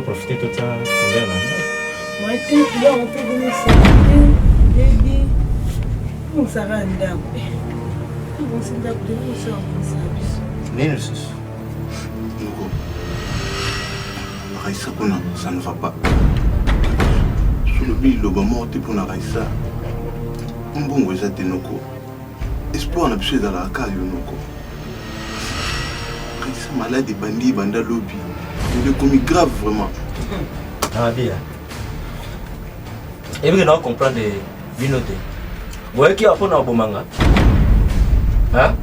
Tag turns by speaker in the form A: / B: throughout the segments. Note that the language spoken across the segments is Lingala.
A: va profiter de ça.
B: Moi, tu es là, on peut venir s'arrêter. Baby. On s'arrête là. On s'est d'abord de nous sortir.
A: Nils.
C: Noko. Raissa Kuna, ça ne va pas. Sur le bill, le mort est pour Raissa. Un bon vous êtes Noko. Espoir n'a plus dans la caille Noko. Raissa malade et bandit, banda lobby. Il est commis grave vraiment.
A: Ah bien. Et vous n'avez comprendre de Binote. Vous voyez qui a fait un bon manga? Hein?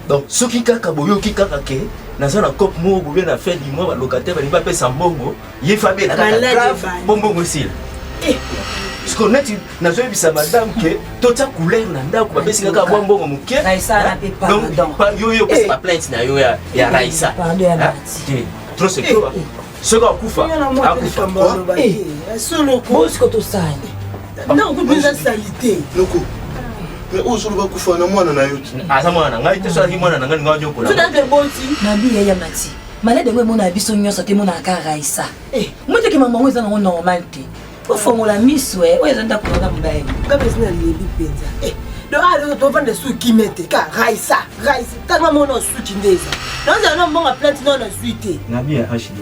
A: Donc, ceux qui kaka boyo qui kaka ke, na zona cop mo boyo na fait du mois locataire ba pas pesa mbongo, il fabé na grave bongo aussi. Parce qu'on a na zo bisa madame ke tota couleur na ndako ba pesa kaka bongo muke.
B: Raissa na pe pardon.
A: Donc pas yo pesa pas plainte na yo ya Raissa.
B: Pardon ya Mati.
A: Trop c'est quoi? Ce gars kufa.
B: Akufa. Solo ko ce que tu sais. Non, vous besoin de salité.
C: Noko. Mais où sont les gens qui ont été
A: ah, ça m'a dit, tu sais, il m'a dit,
B: tu n'as pas bon Nabi ya Mati. Malade de mon abiso nyoso te mona ka Raissa. Moi te ki maman weza na normalité. Pour formuler miss ouais, weza nda ko na mbaye. Ka besina libi penza. Do a do vendre sous qui mette ka Raissa. Ta maman no sous qui ndeza. Non za no mbonga plante non na suite.
A: Nabi ya HD.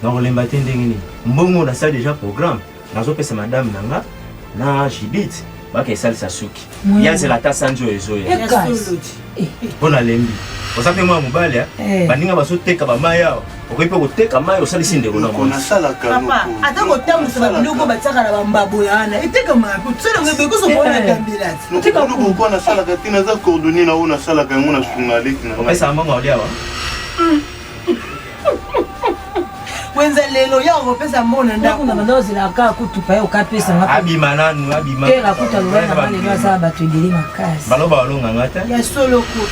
A: Na rolemba tende ngini. Mbongo na ça déjà programme. Nazo pesa madame nanga na Jibit. Baka esali sasuki. Yanze la ta sanjo ezoya. Bona lembi. Osape mwa mubale baninga basoteka ba maya. Okoipe koteka maya osali sindeko na
C: mona.
B: Papa, atako tamu sa biloko bataka na bambabo yana. Eteka mapo. Tsela ngebe ko so bona kambilati.
C: Eteka ko ko na sala ka tina za coordonner na ona sala ka ngona sungaleki na.
A: Pesa manga olia wa.
B: Wenza lelo ya ngopesa mbona ndako na ndozi la ka kutupa yo kapesa ngapa
A: abima nanu abima
B: kela kuta lwana bale nyo za batwedeli makasi
A: baloba balonga ngata
B: ya solo ko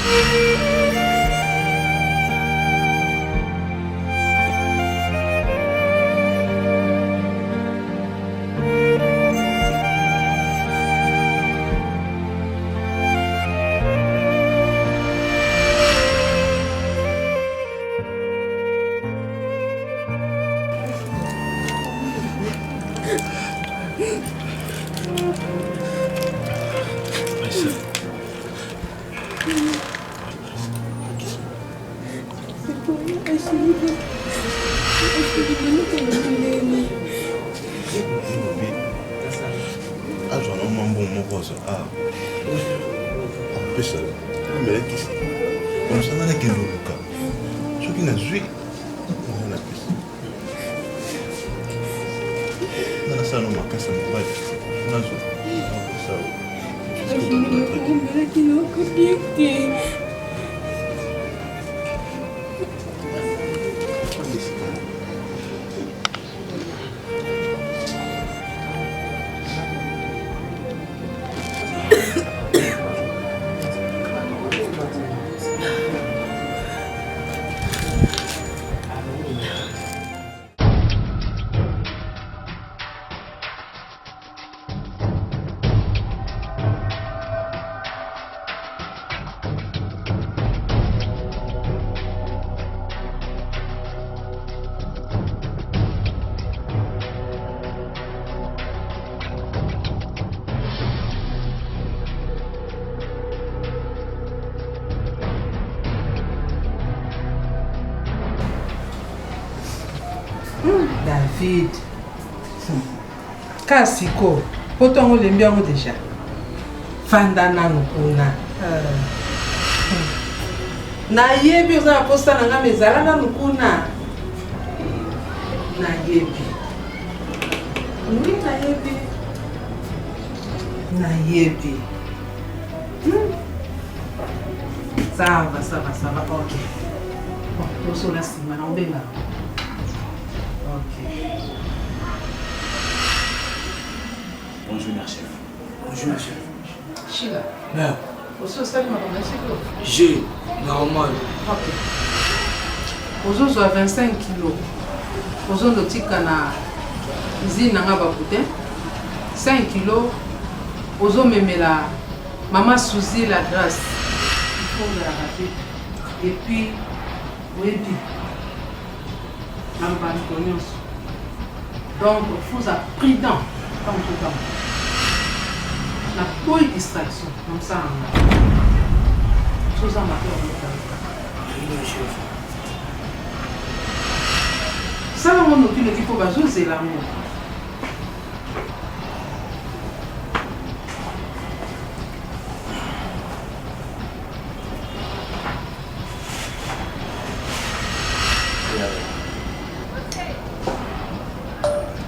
D: David. Kasiko, potongo lembiango déjà. Fandana nukuna. Na yebi uza posta na ngame zalanga nukuna. Na yebi. Oui, na yebi. Na yebi. Ça va, ok. Bon, tout ça là, c'est maintenant bien là. Ok.
A: Bonjour, ma chef.
E: Bonjour, ma chef.
D: Chila.
E: Mère.
D: Aussi, ça, tu m'as donné ce que
E: J'ai, normal.
D: Ok. Aujourd'hui, à 25 kilos. Aujourd'hui, tu as une usine à Bakouten. 5 kilos. Aujourd'hui, même la maman Suzy la grâce. Il faut de la rater. Et puis, oui, Donc, il faut être prudent dans tout temps. La bonne distraction, comme ça, chose à marquer. Ça, on nous dit qu'il faut jouer l'amour.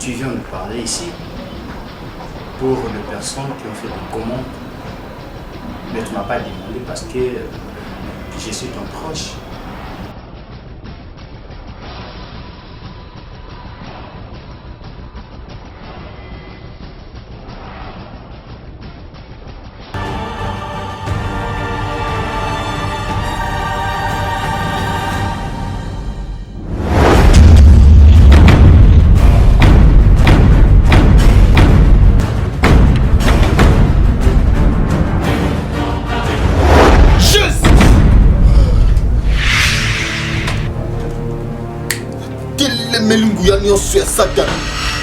F: Tu viens de parler ici pour les personnes qui ont fait des commandes, mais tu ne m'as pas demandé parce que je suis ton proche.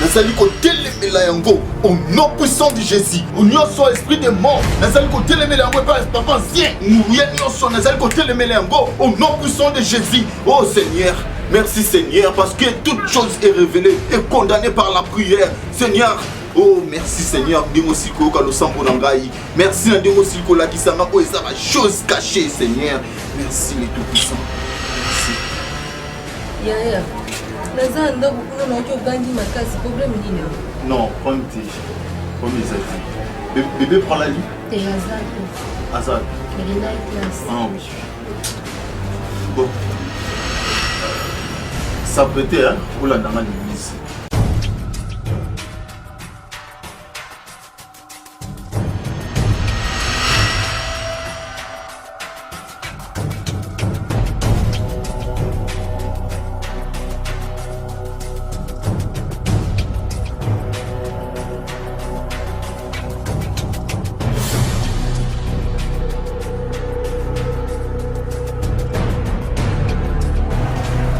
C: Nazali kotelemela yango au nom puissant de Jésus. Au nyonso esprit de mort. Nazali kotelemela yango par papa ancien. Nguya nyonso nazali kotelemela yango au nom puissant de Jésus. Oh Seigneur, merci Seigneur parce que toute chose est révélée et condamnée par la prière. Seigneur, oh merci Seigneur, ndimo siko ka losambo na ngai. Merci ndimo siko la kisanga ko eza la chose cachée Seigneur. Merci le tout puissant. Merci.
G: Yaya.
C: Non, prends tes. Bébé prend la lit.
G: T'es
C: Azad. Ah oui. Bon. Ça peut être, hein, pour la dame de l'église.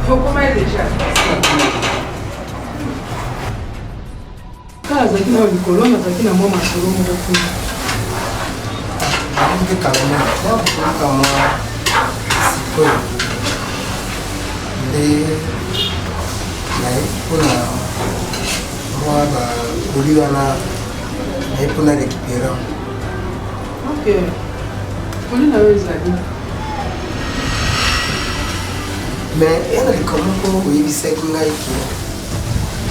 D: Comment est déjà? Quand vous avez une colonne, vous avez un moment de ok.
E: Mais il y a des commentaires qui disent que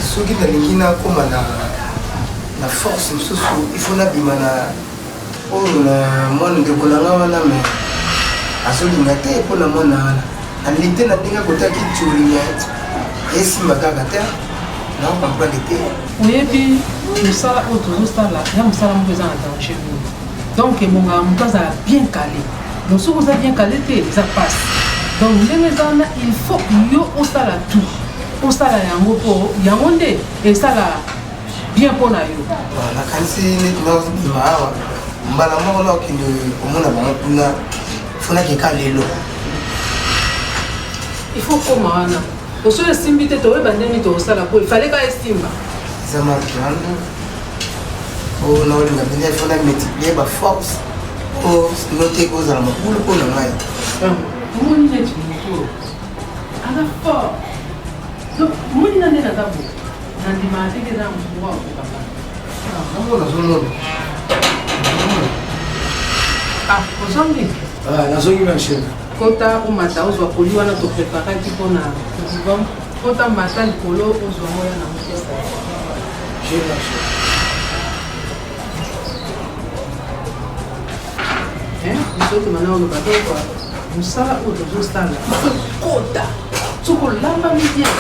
E: ceux qui ont la force, il faut la bimana. Oh, moi, je ne connais pas, mais à ce moment-là, pour la mona, à l'été, la dingue côté qui tue, et si ma gagata, non, pas pas l'été.
D: Oui, et puis, nous ça, autre ça là, nous ça, nous faisons dans chez vous. Donc, mon gars, a bien calé. Donc, si vous avez bien calé, ça passe. Donc, il faut que vous ayez tout. Pour ça, il y a un et ça bien pour nous. Il faut comment au seul estime tu es bandé au sala il fallait qu'à estime.
E: Ça m'a dit, oh non, il faut multiplier ma force pour noter que vous allez me pour le mail.
D: Comment il est à la fois. Donc, moi, il y a des tabous. Dans les matins, il y a des pouvoir pour papa. Ah, aujourd'hui.
E: Ah, la zone humaine.
D: Kota ou mata ou soit poli wana to préparer qui pour na bon kota mata likolo ou soit moya na mukesa.
E: J'ai lâché.
D: Nous autres maintenant on va faire quoi? Nous ça ou de stade. Kota. Tu peux lamba bien.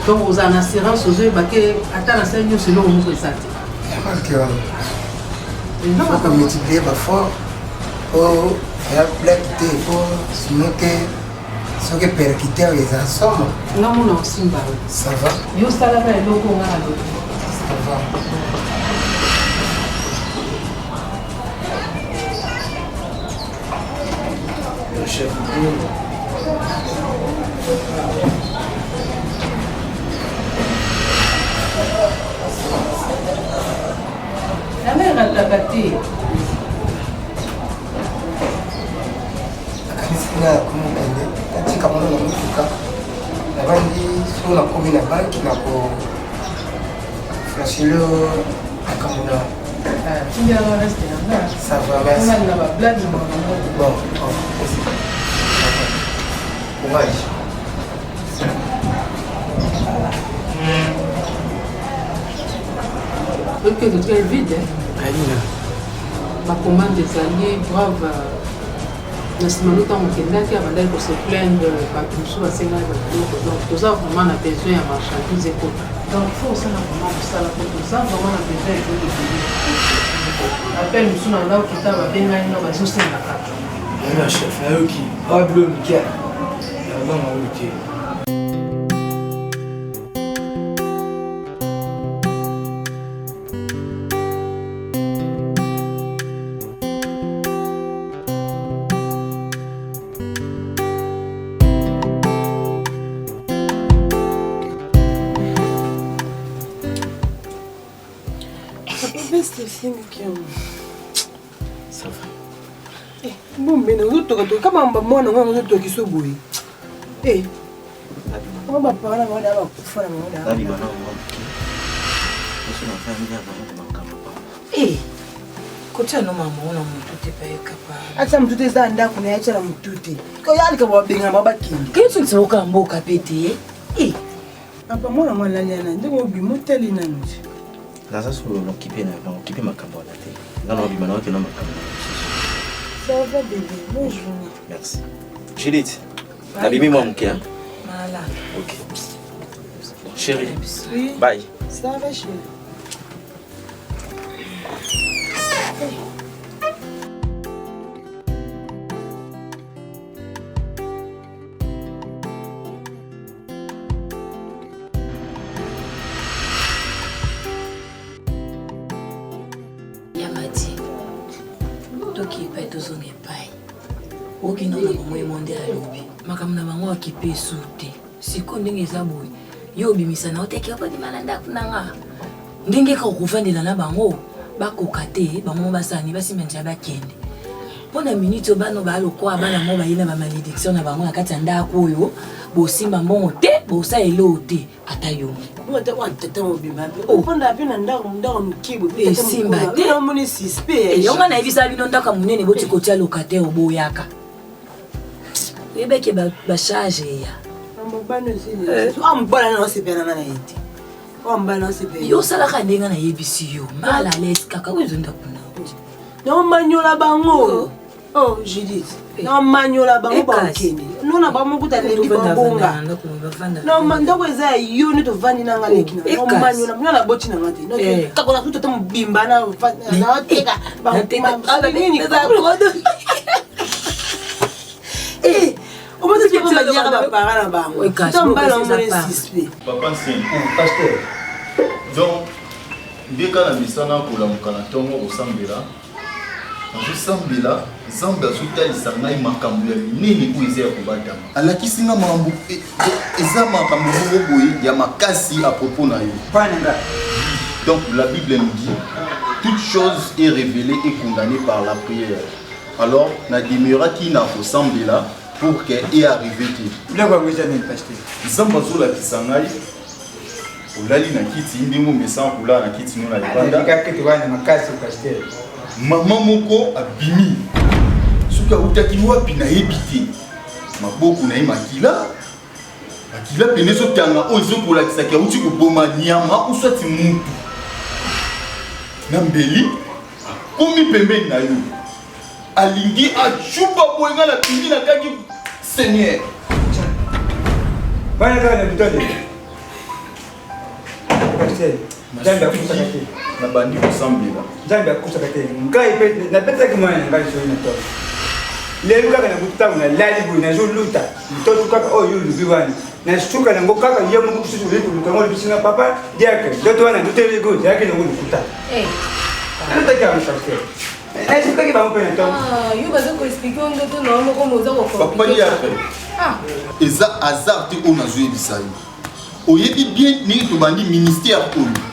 D: Donc aux assurances aux yeux baquet attends la scène selon nous que ça.
E: Parce que il faut que multiplier parfois pour faire blaguer pour sinon que ce que percuter les assommes.
D: Non mon nom simba.
E: Ça va.
D: Yo ça là va donc on a
E: ça va. Le chef.
D: La mère a tabaté.
E: Akanisikia kumukende. Katika mwana na mfuka. Na bandi sio na komi na banki na ko flashilo akamuna.
D: Tu viens de rester là.
E: Ça va, merci.
D: On a la blague de mon
E: Bon, merci. Courage.
D: Ok, c'est très vite. Ma commande des alliés doivent. Nasimano tant que ndaki abandaki ko se plaindre bato mosusu basengaki babiloko donc toza vraiment na besoin ya marchandise ekota donc faut osala vraiment mosala po toza vraiment na besoin ya biloko ebele appel mosusu na ndako kita babengani no bazosengaka
E: Ena chef nayoki ablo mikia yabanga oyo te.
A: Ça va.
E: Bon, mais nous tous, comment moi nous avons tous qui sont bouillis. Eh, on va parler de la fois la
B: Eh, kocha no mama ona mutute pa ekapa.
E: Acha mtute za ndako na acha mtute. Ko yali ka babenga mabakini.
B: Kenzo tsoka mboka pete. Eh.
E: Apa mwana mwana lana ndiko bimoteli nanu.
A: Naza solo l'occuper ma campagne. Non, non, maintenant que non, ma campagne.
E: Ça va bébé, bonjour.
A: Merci. Judith, abîmez-moi mon cœur.
B: Voilà.
A: Ok. Chérie,
E: Oui.
A: bye.
E: Ça va chérie.
B: Okino na moyo monde ya lobi makamna bango akipe sute siko ndenge za boy yo bimisa na oteke ko dimana ndakunanga ndenge ka kuvandela na bango bakokate bango basani basimenja bakende pona minute bano balokwa bana mo bayina ba malédiction na bango na kati ndako oyo bosimba mbongo te bosa elote ata yo
E: Wote wantete mobimba. Oponda pina ndako mkibu.
B: Simba te.
E: Ina moni sispe.
B: Yonga na ibisa bino ndaka munene boti kotia locataire oboyaka. Ebeke ba charge ya.
E: Ambana zini. Ambana na osepena na yiti. Ambana osepena.
B: Yo sala ka ndenga na yebisi yo. Mala les kaka wezo ndakuna.
E: No manyola bango. Oh Judith. No manyola bango ba okeni. Nona ba mukuta lendi babonga. No mandoko eza yo ni to vandi na ngaleki na. No manyola mwana boti na ngati. No kako na tuto mbimba na oteka. Ba nini za kodo. Eh, on va dire que tu vas pas parler là-bas.
C: Papa Saint, pasteur. Donc, dès qu'on a mis ça dans le canaton au Sambela, au Sambela, Zamba Souta et Sangai Makambu, Nini ou Isère Koubata. À la Kissinga Mambu, et Zama Kambu, Yamakasi à propos na yo. Donc, la Bible nous dit toute chose est révélée et condamnée par la prière. Alors, na demeura qui n'a au Sambela pour qu'elle ait arrivé. Zamba Zola Kisangai. Olali na kiti ndingo mesa kula na kiti nona libanda
E: Nikaketi wana makasi pasteur.
C: Mama moko abimi suka utaki wapi na ebité maboko na makila makila penezo tanga ozo kola kisaki uti ko boma nyama uswati mutu na mbeli komi pembeni na yo alingi achuba boenga na pindi na kaki Seigneur
E: Bana kana mtode. Jambe akusakate.
C: Na bandi kusambela.
E: Jambe akusakate. Ngai pe na pesa kimwana ngai sio nito. Lelo kaka na kutamu na lali bu na joluta. Mtoto kaka oh yulu biwani. Na shuka na ngokaka yemu kususu letu lukango bisina papa diake. Ndoto wana ndotele go yake na ngulukuta. Ndoto kama shakse. Shuka ki ba mpena to.
G: Yo bazo ko expliquer ndoto na mo ko moza ko.
C: Papa ya. Eza hasard te ona zo ebisa yo. Oyebi bien ni to bandi ministère oyo.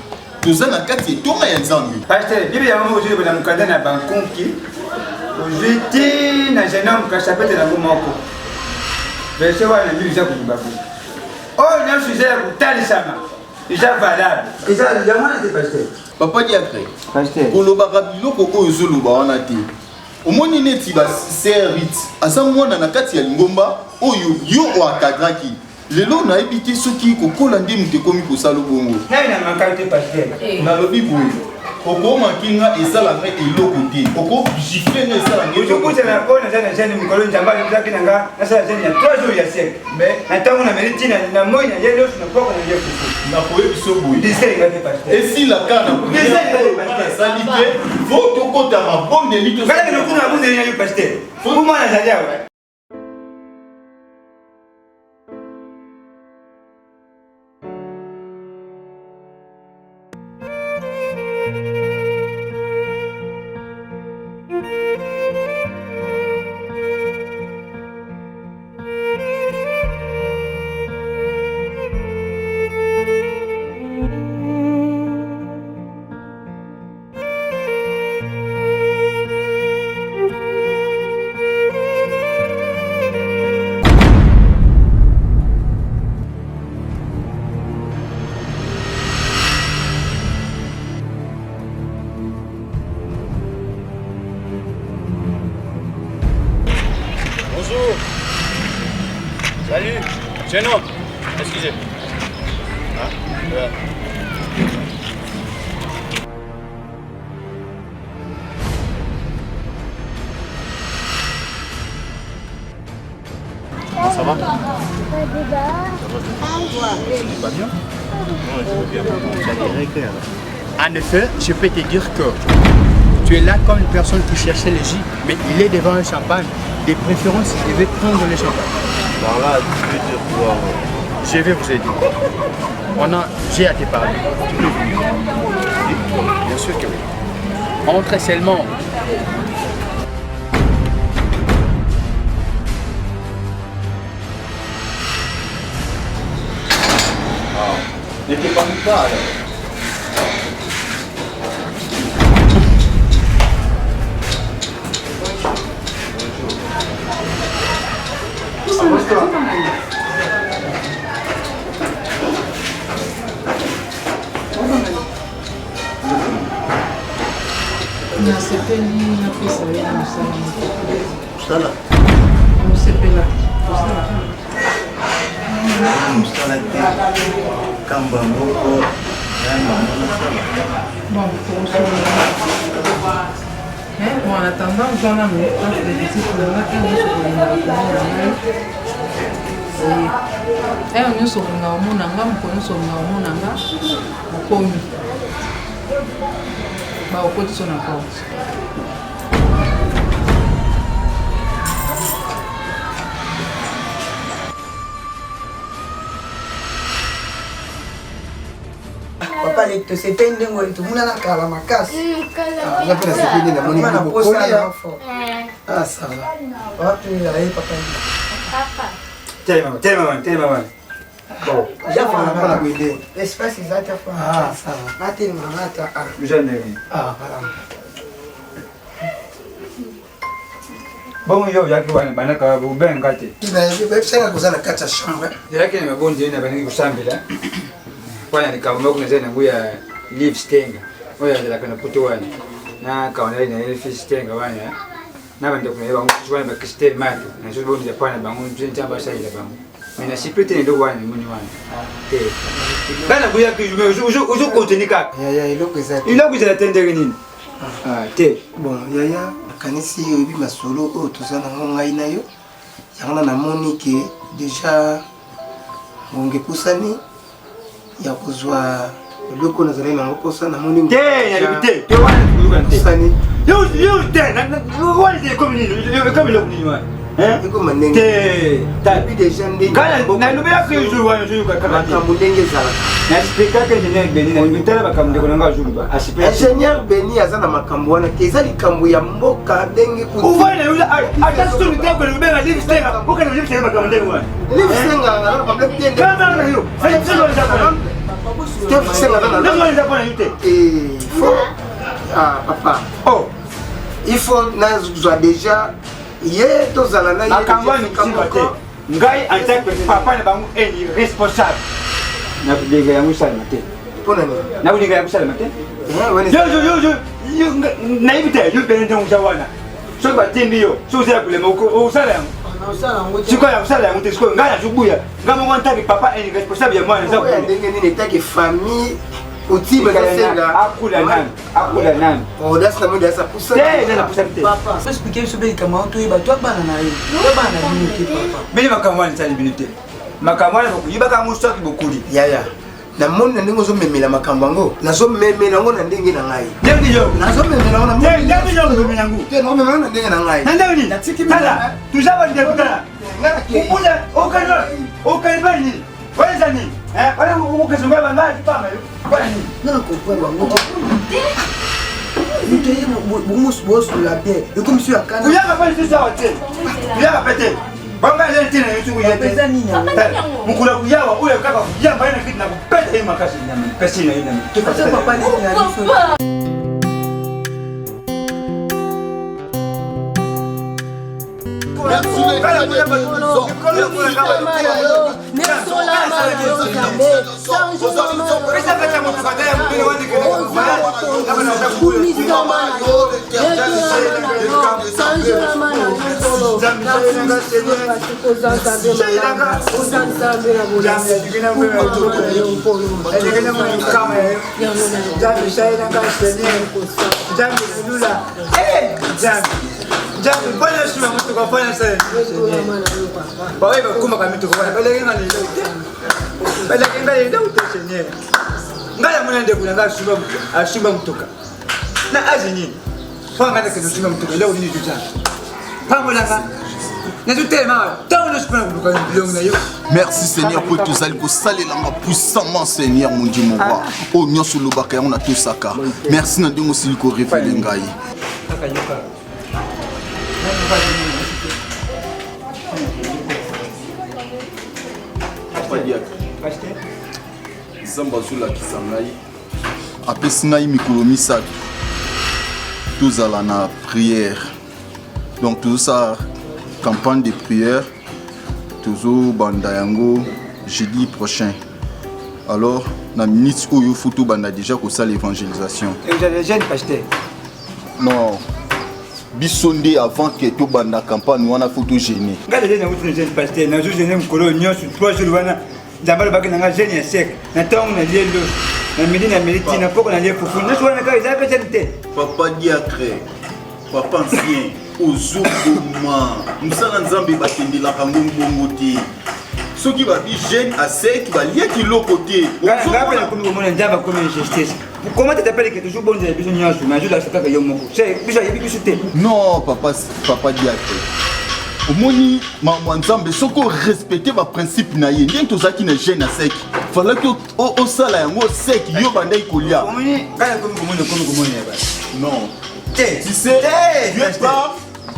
C: toza na kati etonga ya nzambe.
H: Pasteur, bibi yango ozwi na mukanda na bankonki ozwi ti na jeune homme ka chapete na moko verset wana bibi za kubabu oyo na sujet ya kutalisama eza valable eza yango na te pasteur.
C: Papa Diacre,
H: pasteur
C: kolobaka biloko oyo ozoloba wana te. Omoni neti baser Rit aza mwana na kati ya lingomba oyo yo oakadraki. Lelo nayebi te soki kokola nde moto ekomi kosala bongo.
H: ngai na makali te pasteur.
C: Nalobi boye okomaki nga esalanga eloko te okogifle nga esalanga
H: ozokutana mpo naza na jeune mikolo nzambe alobaki na nga nasala jeune ya 3 jours ya siècle na ntango na meli ntina na moi na ye nyonso na poko na ye fufu
C: nakoyebi so boye
H: diselinga te pasteur.
C: esilaka nasali te fo tokota mabondeli
H: ngalaki nokuna abundeli na yo pasteur fuma nazali awa.
F: Bonjour. Salut. Jeune homme. Excusez. Hein? Ouais. Ça va? Pas bien? Non, je veux bien. En effet, je peux te dire que tu es là comme une personne qui cherchait le J, mais il est devant un champagne. De préférence, il devait prendre le champagne. Par là, tu veux dire quoi? Je vais vous aider. J'ai à te parler. Tu peux venir? Bien sûr que oui. Entrez seulement.
C: N'était pas mis pas alors.
D: nasepeli napesa ye na
E: mosala
D: mosepela
E: mosala te kamba moko
D: bon, en attendant, j'en ai mis un peu de petits pour le matin, nous sommes
E: papa lekto sepe ndengo litumuna na kala makasi
I: Nga pena sepende na moni
E: mana
I: bokoli
E: posa
I: ah ça va
E: wapi aye papa
H: Tellement. Bon,
E: jafa
I: pas la guide
E: espace zata fa
I: ah ça va
E: mate mamata
H: jamais.
I: ah voilà
H: Bon, yo yaki wana banaka bubenga te.
I: ibasenga kuzana kati ya chambre
H: Yaki ni mabondi na baniki kusambila. Kwana nikamwambia kuna zana nguya live stenga. Oya ndela kana kutowana. Na kaona ile ile fish stenga wana. Na bande kuna yeba ngutwana ba kristel mate. Na sio bondi ya pana bangu nje amba shaila bangu. Mina sipete ndo wana muni wana. Te. Kana nguya kijume uzo konteni kaka.
I: ya iloko ezati
H: Iloko za tendere nini? Ah, te.
I: bon yaya makanisi oyo ebi masolo oyo toza nango ngai na yo yango namoni ke deja ngonge epusani ya kozwa eloko nazali nango mposa namoni
H: Te, te. Te wana kuluka te.
I: epusani
H: Yo te. Wana te comme nini? Comme le nini wana. Hein?
I: ekoma ndenge
H: Te. Ta.
I: ebi deja ndenge
H: Kana na lubela ke jour wana jour ka kaka.
I: makambo ndenge ezalaka
H: Na spectacle ingénieur Beni na mitala bakamde konanga jour ba.
I: ingénieur Beni aza na makambo wana ke eza likambo ya mboka ndenge
H: Uvana yule atasitu mitako lubela live stenga. Ukana live stenga bakamde wana.
I: livisenga
H: Kama na hiyo. Fanya mchezo wa zako.
I: Il faut. Ah, papa.
H: Oh.
I: Il faut déjà. Hier, tous à la naïe.
H: Ngai en tant que papa na bango est responsable. Na bidenga ya musala mate.
I: Pona ni.
H: Na bidenga ya musala mate. Yo na ibita yo bende mujawana. So ba timbi yo. So za kule moko usala yango. Siko ya usala yango tesiko ngai na jubuya. Ngamo kwanta ki papa est responsable ya mwana za kule.
I: Ndenge nini taki famille utiba senga
H: akula nani.
I: Oh that's the mode ça poussa.
E: Papa, faut expliquer ce que comment tu es toi bana na yo. Toi bana minute papa.
H: Mimi makamwani tali minute. Makamwani ko yiba ka musta ki bokuli.
I: Yaya. Na mona ndenge zo memela makambo ngo. Nazo memela ngo na ndenge na ngai.
H: Ndenge yo.
I: Nazo memela ngo na ndenge.
H: Ndenge yo memela ngo.
I: Te no memela na ndenge na ngai.
H: Ndenge ni. Tala. Tuzaba ndenge kutala. Ukula okaiba ni. Weza ni. Wale ukazunguka banga pama yo. Kwa nini?
E: Non, comprends pas. Vous tenez mon boss la paix. Et comme monsieur Akana.
H: Vous y avez pas dit ça au thé. Vous y avez pété. Banga ile tena yetu kuyete. Mukula kuyawa ule kaka kuyamba ina kitu na kupeta hii makasi nyama. Pesa ina ina.
E: Sasa papa ni na
H: Jambo, mbona shuma mtu kwa fanya sasa? Bawe bakuma kama mtu kwa bale ngani ndio. Bale ngani ndio uteshenye. Ngala mwana ndio kuna ngala shuma mtuka. Na azi nini? Panga na kitu shuma mtuka leo nini tutana. Panga langa. Na tutema, taona shuma mtuka ndio na yo.
C: Merci Seigneur pour tous les que saler la puissamment Seigneur mon Dieu mon roi. Oh nyoso lobaka on a tout saka. Merci na ndingo siliko révéler ngai. Zamba azolakisa ngai apesi ngai mikolo misato tozala na prière donc tozosala campagne de prière tozobanda yango jeudi prochain alors na minute oyo fo tobanda déjà kosala évangélisation.
H: Vous êtes jeune pasteur?
C: Non biso nde avant que tobanda campagne wana fo togéne.
H: Ngai jeune na jeune pasteur na jeune mokolo nyonso 3 jours wana D'abord, je vais vous dire que je
C: papa diacre, papa ancien, ozokoma, musala nzambe batendela kango mbongo te. Soki babi jeune à sec, balia kilo côté.
H: Comment tu t'appelles que toujours bon de besoin de mais je la sais que yo moko. C'est déjà
C: non, papa diacre. Omoni nzambe soko respecter ba principe na ye ndenge tozaki na jeune à sec. Fallait que au sala yango sec yo bandai kolia.
H: Omoni kana comme
C: non. Tu sais,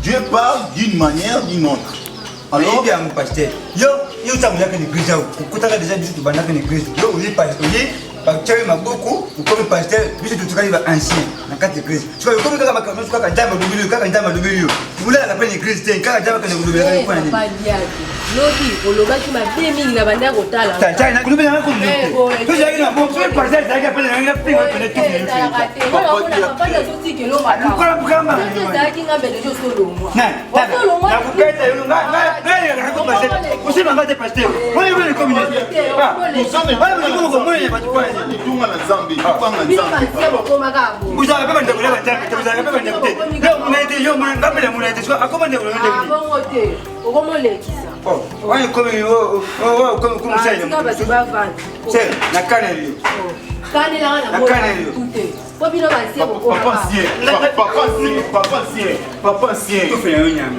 C: Dieu parle d'une manière d'une autre.
H: Alors bien mon pasteur. Yo ça me dit que l'église kutaka déjà biso tu banda que l'église. Yo oui pasteur. Bakchari maboko comme pasteur biso tu tukali ba ancien na kati l'église. Tu vois comme kaka makano kaka ndama lubili. Tu voulais la peine l'église te kaka ndama kana lubili kwa nini?
G: Pas diable. Lobi olobaki mabe mingi na banda kotala.
H: Tata na lubili na ko lubili. Tu jaki na bon pasteur zaki apele na pinga pele tu.
G: Papa na soti ke lo maka.
H: Mukama.
G: Zaki nga bele jo solo moi.
H: Na kupeta yo nga ko pasteur. Usima ngate pasteur. Wewe wewe community. Wewe ko mwenye batu
C: Tunga na Zambi, tunga na Zambi.
H: Uzala pepa ndeko leba Zambi, uzala pepa ndeko te. Leo munaite, yo ngapele munaite, so akoma ndeko ndeko.
G: Ah bongo te. Okomo lekisa.
H: Oh, wani komi komi sai.
G: Nga batu ba van.
H: C'est na kaneli.
G: Kanela na mo. Tout. Po bino ba se ko.
C: Papa ancien.
H: Tu fais un nyam.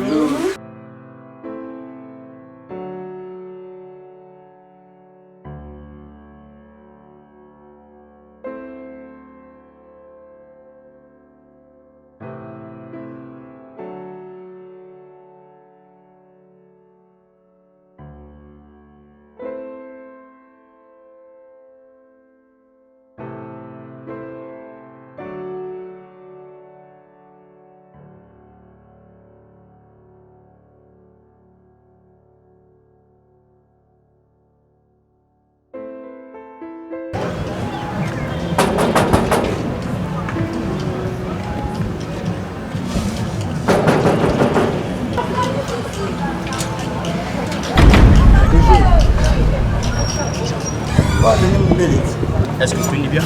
F: Est-ce que vous connaissez bien?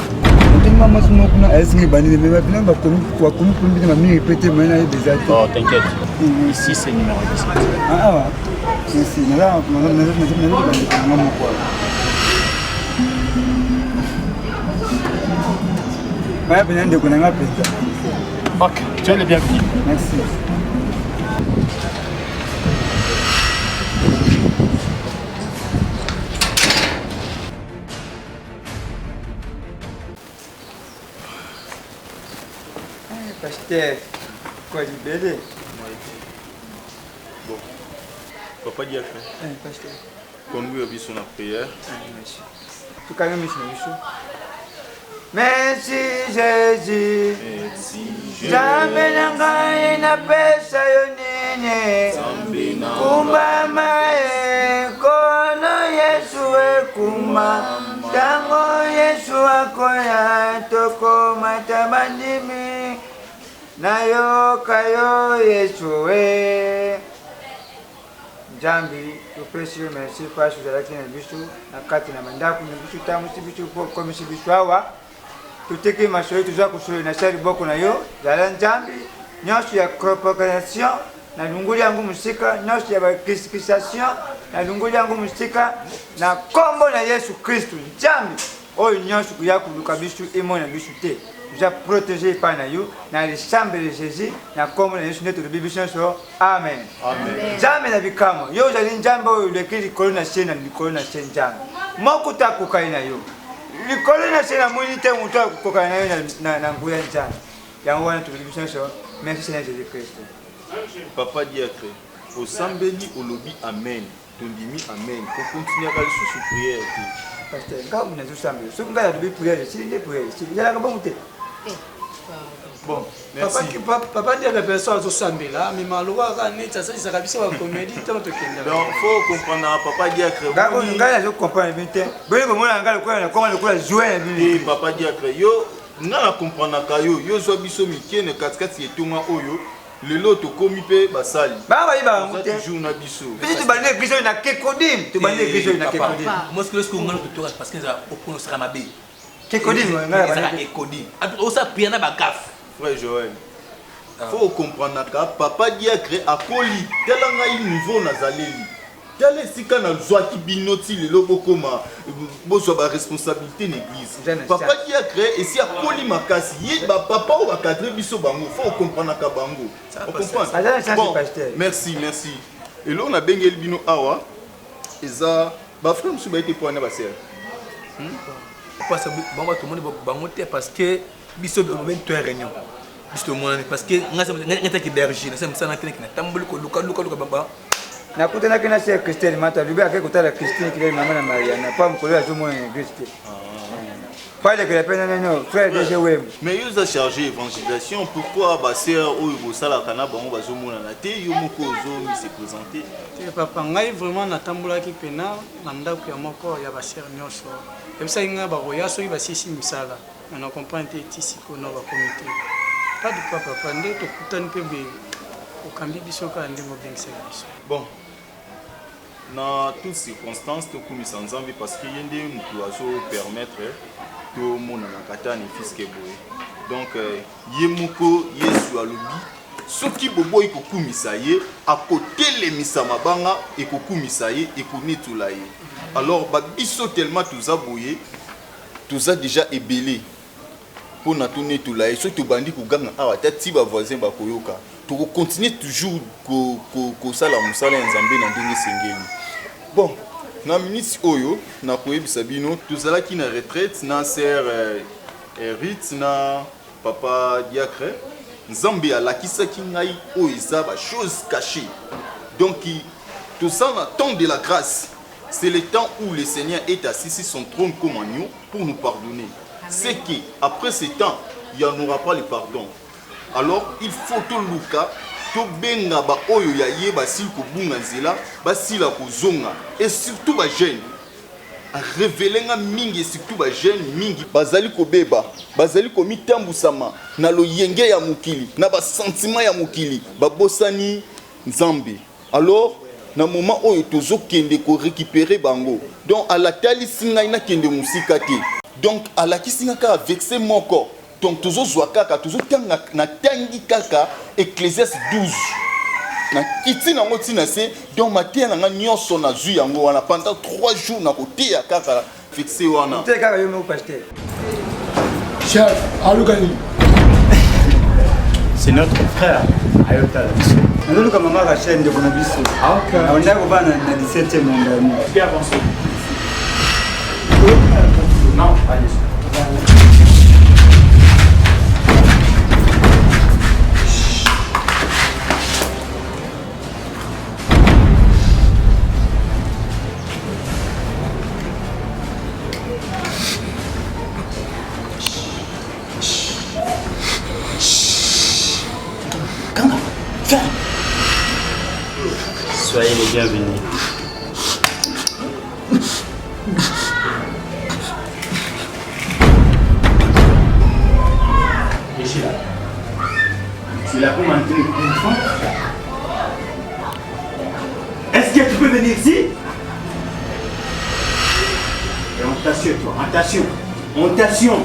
F: Oh, t'inquiète. Ici, c'est le numéro 17. Ok, tu es le bienvenu.
H: Merci. Pasteur, quoi libéré?
A: Bon, papa dit après.
H: Pasteur.
A: Conduit au biso la prière.
H: Merci. Tu quand même merci Jésus. Zambe na ngai na pesa yo nene. Kumba mae kono Yesu ekuma. Tango Yesu akoya toko matabandimi. Nayo kayo Yesu e. Jambi, tupesi yo merci parce que la bisu na kati na mandaku na bisu tamu si bisu comme si bisu awa. Tuteki masoi tuza kusoi na sari boko na yo zala Jambi nyonso ya propagation na lunguli yangu musika nyonso ya bakristification na lunguli yangu musika na kombo na Yesu Kristo Jambi oyo nyonso kuya kuluka bisu emona bisu te tuza protéger par na yo na l'ensemble de Jésus na kombo na Yesu neto de bibiso amen. Amen. Jambi na bikamo yo zali Jambi oyo lekili kolona sena ni kolona sen Jambi moko takukai na yo likolo na sena mwini te mutu akukoka na yo na nguya njana yango wana tulibiso merci Seigneur Jésus Christ.
A: Papa diacre osambeli olobi amen tondimi amen ko continuer à sous prière
H: pasteur nga muna zusambeli so nga lobi prière si les prières si yala ka bon te
J: bon merci papa dit à la personne zo sambela mais maloka ka neta ça ça kabisa ba comédie tant to kenda
A: donc faut comprendre papa diacre
H: nga zo comprendre bien te bele ko mona nga le ko na comment le ko jouer
A: bien papa diacre yo nga na comprendre ka yo zo biso mikie ne katikati etonga oyo lelo to komi pe basali
H: ba ba
A: mute jour na biso
H: biso bande biso na kekodim to bande biso na kekodim
K: moi ce que ce qu'on a tout parce que ça au point sera mabé
H: kekodim nga
K: ça kekodim au ça piana ba gaffe
A: frère Joël faut comprendre ka papa diacre akoli telanga niveau nazaleli telle sika na zwaki binoti lelo bokoma bozwa ba responsabilité l'église papa diacre esi akoli makasi ye ba papa o ba cadre biso bango faut comprendre ka bango on comprend bon, merci et là on a bengel bino awa eza ba frère musu ba été pour na ba sœur
K: parce que bon tout le monde bango te parce que biso be même toi réunion biso monde parce que ngata ki berger na ça na clinique na tambulu ko luka baba
H: na kutana kina sœur Christine mata lubi akekutala Christine kile mama na Mariana pas mkolo ya jomo en Christ pas de que la peine non frère déjà oui
A: mais ils ont chargé évangélisation pourquoi ba sœur ou bosala kana bango bazomona na te yo moko zo mi se présenter
J: papa ngai vraiment natambula ki pena na ndako ya moko ya ba sœur nyonso ebisa inga ba roya so ba sisi misala na comprendre te siko no ba comité pas du papa nde to kutani pe be au cambi biso ka ndemo bien service
A: bon dans toutes circonstances to kumisa nzambe parce que yende mutu azo permettre to mona na katani fiske boye donc yemoko Yesu alobi soki bobo ikokumisa ye akotelemisa mabanga ekokumisa ye ekonetula ye alors ba biso tellement tuza boye tuza déjà ebelé pour na tonetula ye so to bandi kuganga awa tati ba voisin ba koyoka to continuer toujours ko sala musala nzambe na ndenge sengeli bon na minute oyo na koyebisa bino tozalaki na retraite na sœur Rit na papa diacre nzambe alakisaki ngai oyo eza ba chose cachée donc tout ça na temps de la grâce c'est le temps où le Seigneur est assis sur son trône comme agneau pour nous pardonner. C'est que après ce temps il n'y en aura pas le pardon. Alors il faut tout luka to benga ba oyo ya ye basil ko bunga nzela basila ko zonga et surtout ba jeune a révéler nga mingi surtout ba jeune mingi bazali ko beba bazali ko mitambusama na lo yenge ya mukili na ba sentiment ya mukili ba bosani nzambe. Alors
C: na moment oyo tozokende ko récupérer bango donc alatalisi ngai nakende musika te donc alakisi nga kaka vexé moko donc tozozwa kaka tozotanga na tangi kaka Ecclésiaste 12 na kiti nango tina se donc matin na nga nyonso na zu yango wana pendant 3 jours na kotia kaka vexé wana
H: te kaka yo mo pasteur
C: chef alukani
F: c'est notre frère Ayotala.
H: Nous comme maman Rachel de Bonabiso. On est au ban na 17e monde.
F: Bien avancé. Non, allez.
L: Soyez les bienvenus. Richila, tu l'as commenté une fois? Est-ce que tu peux venir ici? Et on t'assure, toi, attention, on t'assure.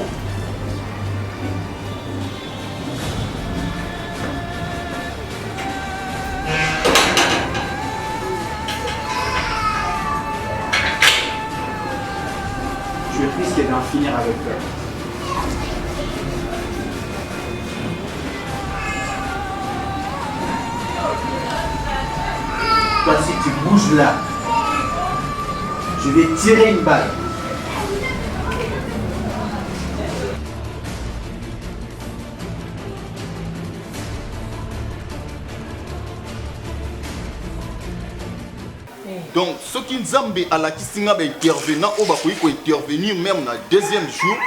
L: D'en finir avec toi. Toi, si tu bouges là, je vais tirer une balle.
C: Donc, ce qui nous a dit à la Kissinga intervenant, on va intervenir même dans le deuxième jour.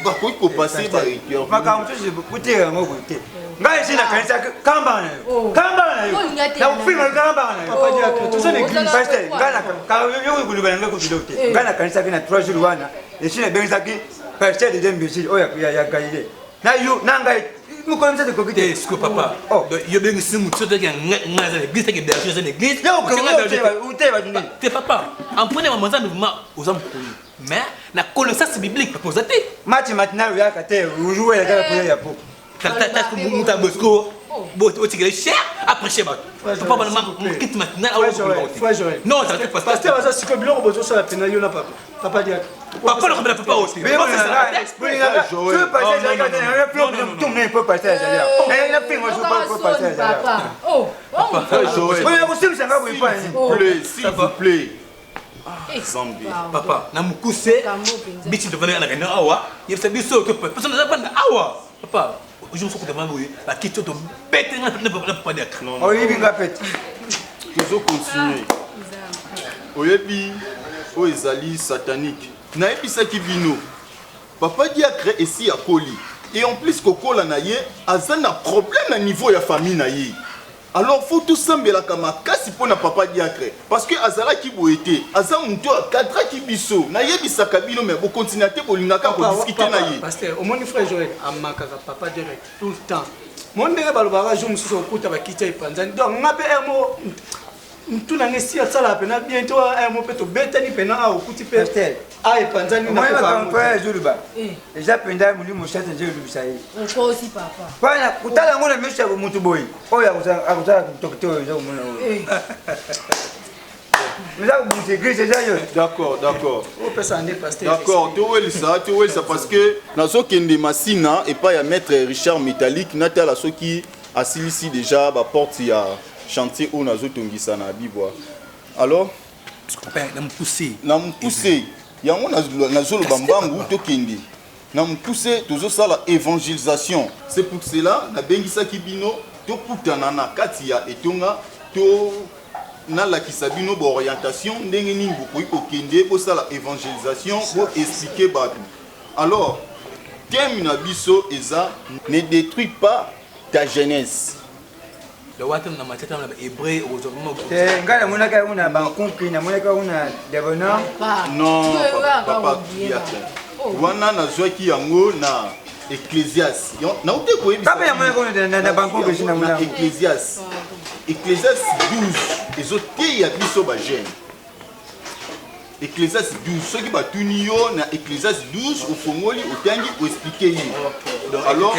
C: On va passer par intervenir.
K: Est-ce que papa, il y a une simulation qui est l'église qui est derrière l'église. T'es papa, en prenant un mouvement aux hommes, mais la connaissance biblique pour poser.
H: Match matinal, il y a un joueur qui a pour
K: t'as comme un bosco, tu es cher après chez moi. Papa, je quitte maintenant. Non, ça ne pas.
J: Parce que c'est comme l'on besoin de la peine, il n'y a pas. Papa dit.
K: Papa ne peut pas aussi.
H: Mais moi, c'est ça. Je veux passer, tout le monde peut passer.
G: Papa. Oh,
C: s'il vous plaît.
K: Papa, na mukuse, bichi devant la réunion awa, il s'est dit que personne ne va pas awa. Papa, je me suis dit que la question de bête ne peut pas dire.
C: Non, toujours continuer. Oyebi, Oezali satanique. Naebi Sakibino. Papa dit a créé ici à Koli. Et en plus, Kokola naye, a un problème à niveau de la famille naye. Alors, il faut tout sembler comme un casse pour na papa diacre. Parce que Azala qui vous était, Azam Mouto a 4 ans qui biso. Naye bisakabino, mais vous continuez à discuter naye.
J: Pasteur, au moins, il faut jouer à ma papa direct, tout le temps. Mon père, je me suis dit que je vais quitter Panzani. Donc, je vais un mot. Tout le monde est là, bientôt un mot peut bêter ni pena au petit peu. Ah, et Panzani n'a pas
H: compris. Déjà, Penda m'a dit mon chat est joli, ça y est.
G: Toi aussi, papa.
H: Voilà, tout à l'heure, on a mis ça au Moutoboy. Oh, il y a un docteur.
C: D'accord, d'accord.
J: D'accord,
C: tu vois ça parce que dans ce qui est Massina et pas y a maître Richard Métallique, Natal à ceux qui assis ici déjà, bah porte il y a chantier où nazo tongisa na bibois. Alors, na poussé. Yango nazo le bambangu to kendi. Na poussé tozo sala évangélisation. C'est pour cela na bengisa kibino to putana na kati ya etonga to na la kisabino bo orientation ndenge nini bokoyi kokende po sala évangélisation pour expliquer batu. Alors, thème na biso eza ne détruis pas ta jeunesse.
K: Le water na matata na hébreu aujourd'hui.
H: Ngala monaka una bankonki na monaka una devona.
C: Non, papa wana na zwaki yango na Ecclésiaste. Na ute ko
H: papa ya monaka na bankonki na monaka
C: Ecclésiaste. Ecclésiaste 12 ezoteya biso bagene. Ecclésiaste 12 soki batuni yo na Ecclésiaste 12 ofongoli otangi oexpliquer ye. Alors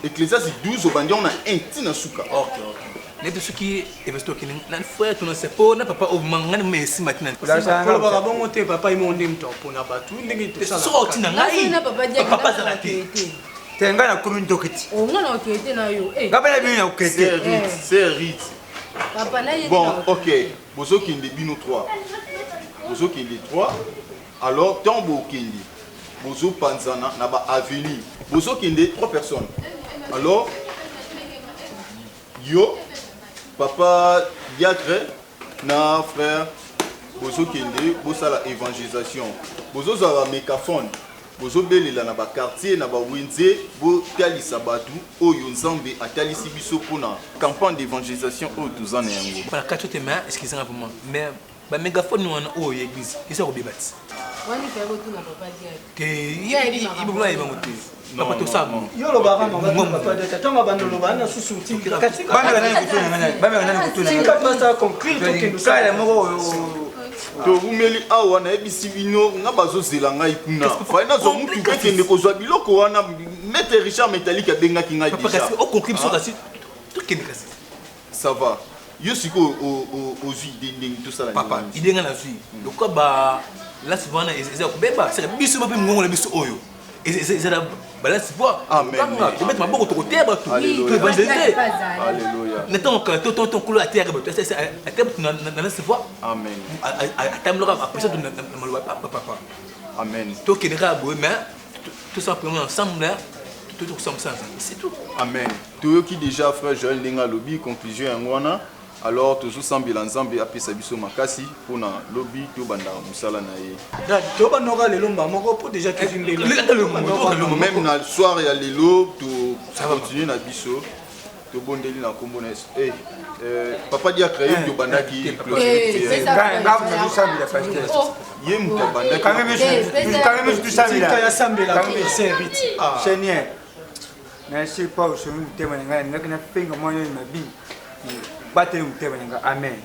C: Ecclésiaste 12 obandi on a un tina suka.
K: Les deux qui investent qui n'ont fait tout ne sait pas n'a pas au mangan mais si maintenant.
J: Pour le barabon monter papa il monte même temps pour na batu ndenge tout ça.
K: Sorti na ngai. Papa ça la tête.
H: Tenga na commune tokiti.
G: Oh ngana okete na yo.
H: Ngapela bino na okete.
C: C'est rite.
G: Papa na yé.
C: Bon, OK. Bozo kinde bino 3. Bozo kinde 3. Alors tombo kinde. Bozo panzana na ba avenue. Bozo kinde 3 personnes. Alors yo papa Diacre na frère bozo kende bosala évangélisation bozo za mégaphone bozo belela na ba quartier na ba wenze bo talisa batu oyo nzambe atalisi biso pona campagne d'évangélisation oyo tozana yango
K: para kato te mais excusez-moi pour moi mais ba mégaphone wana oyo église isa ko bebati
G: Wani pe ko tuna papa Diacre
K: ke ibu bula iba mote papa to sa
J: yo lo ba kama papa Diacre tonga bandolo bana susu tika
H: bana nani kutuna
J: tika pasta concrete to kendo
H: kale moko
C: to umeli awa na ebisi bino nga bazozela ngai kuna fa na zo mutu kende kozwa biloko wana mettre Richard métallique abengaki ngai déjà
K: parce que au contribution kasi to kende kasi
C: ça va yo siko aux idées tout ça la
K: papa idée nga na vie le quoi ba là c'est bon c'est ko beba c'est biso ba ngongo la biso oyo c'est la balance voix
C: amen
K: je mettre ma boko to côté ba tout évangéliser alléluia neton que ton coulo à terre ba c'est à terre na la voix
C: amen
K: atamloka après ça na malwa papa
C: amen
K: to qui dira bo mais tout simplement ensemble tout ensemble ça c'est tout
C: amen to qui déjà frère Joël Lenga lobby conclusion ngwana alors toujours sambila nzambe apesa biso makasi pona lobby to banda musala na ye
J: da to banoka lelo moko po déjà que
C: même na soir ya lelo to continuer na biso to bondeli na kombo na papa dia créer to bandaki ye muta bandaki
H: quand même tout ça
J: ya sambela c'est vite
H: Seigneur merci pour ce thème nga na penga moyo mabi battre un thème. Amen.